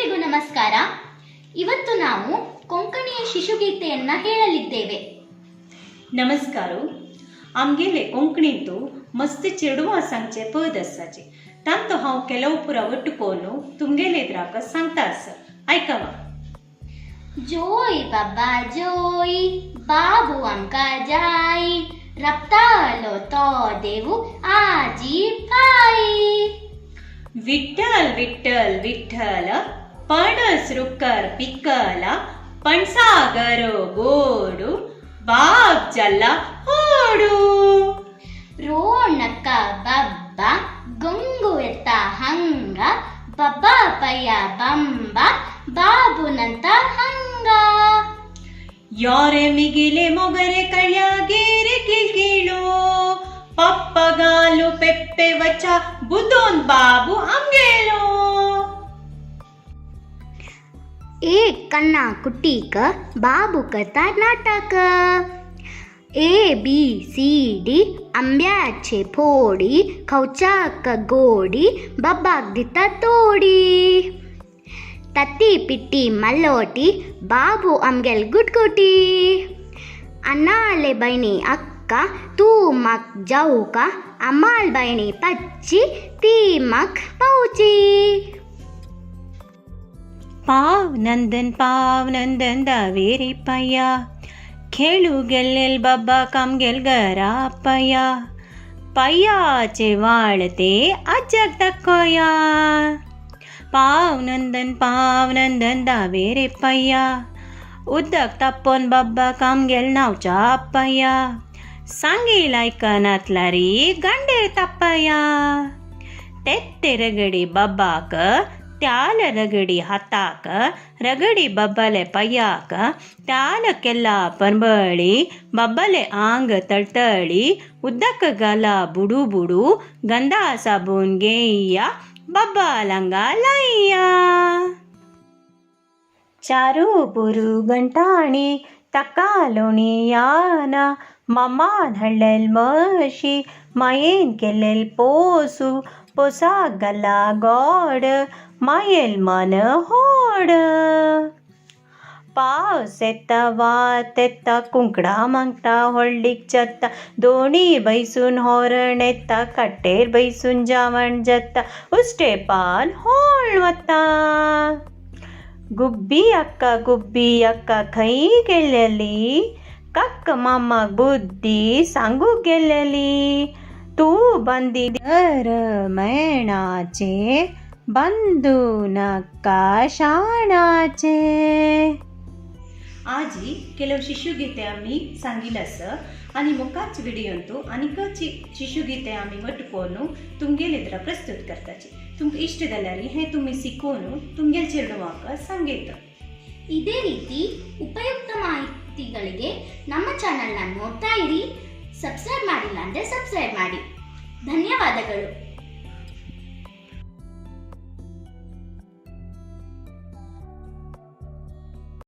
ಎಲ್ಲರಿಗೂ ನಮಸ್ಕಾರ. ಇವತ್ತು ನಾವು ಕೊಂಕಣಿಯ ಶಿಶುಗೀತೆಯನ್ನ ಹೇಳಲಿದ್ದೇವೆ. नमस्कार. आमगेले कोंकणींतू मस्त चिडवा सांगचे पद आसाचे तांतो हांव केलव पुरा वट्टुकोन तुमगेले एद्राक सांगता आसा. आयकावा. जोई बाबा जोई बाबू आमका जाई रक्तालो तो देवू आजी पाई. विठ्ठल विठ्ठल विठ्ठल पणस रुकर पिकला पणसागरो गोडू बाप जल्ला होडू. रोणಕ ಬಬ್ಬ ಗಂಗು ಎತ್ತ ಹಂಗ ಬಬ್ಬ ಪಯ್ಯ ಬಂಬ ಬಾಬುನಂತ ಹಂಗ. ಯಾರೆ ಮಿಗಿಲೆ ಮೊಗರೆ ಕಳ್ಯಾಗೇರೆ ಕಿಳ್ಕೀಳು ಪಪ್ಪಗಾಲು ಪೆಪ್ಪೆ ವಚ ಬುದೋನ್ ಬಾಬು ಅಂಗೇಳು. एक कन्ना कुट्टी क बाबू करता नाटक. ABCD आंब्याचे फोडी खवचाक गोडी बब्बाक दिता तोडी. तत्ती पिट्टी मल्लोटी बाबू आमगेल गुटगुटी. अनाले बहिणी अक्का तू मक जाऊ का अमाल बहिणी पच्ची ती मक पौची. पाव नंदन दावेरी पया खेळू गेलेल बाबा काम गेल घरा पया पयाचे वाळते अजग दाखोया. पाव नंदन दावेरे पया उदक तापोन बाबा काम गेल नावच्या पया सांगेल ऐकनातला रे गंडेर तापया. तेत्ते रगडी बाबाक त्याल रगडी हाताक रगडी बब्बले पयाक त्याल केला पणबळी बब्बले आंग तळतळी उदक गाला बुडू बुडू गंधा साबून घेया बब्बा लंगा लैया. चारू बुरू गंटाणी तकालोणी याना ममान हळेल मशी मायेन केलेल पोसू पोसा गला गोड मायेल मन होड. पावस येता वात येता कुंकडा मागता व्हडलीक जाता दोणी बैसून होरण येता कट्टेर बैसून जेवण जाता उश्टे पान होळ वता. गुब्बी अक्का खंय गेलेली कक्क मामाक बुद्धी सांगू गेलेली. तू बंदी दर मैणाचे बंधू नका शाणाचे. आजी ಕೆಲವು ಶಿಶುಗೀತೆ आम्ही सांगिलास आणि मुखाच व्हिडिओंतू आनीक शिशुगीते आम्ही वटुकोन तुमगेलेद्र प्रस्तुत करताची. तुमकां इष्ट जाल्यार हे तुम्ही शिकोन तुमगेल चिरडवाक सांगेत. ಇದೇ ರೀತಿ ಉಪಯುಕ್ತ ಮಾಹಿತಿಗಳಿಗೆ ನಮ್ಮ ಚಾನೆಲ್ನ ನೋಡ್ತಾ ಇರಿ. ಸಬ್ಸ್ಕ್ರೈಬ್ ಮಾಡಿಲ್ಲ ಅಂದರೆ ಸಬ್ಸ್ಕ್ರೈಬ್ ಮಾಡಿ. ಧನ್ಯವಾದಗಳು.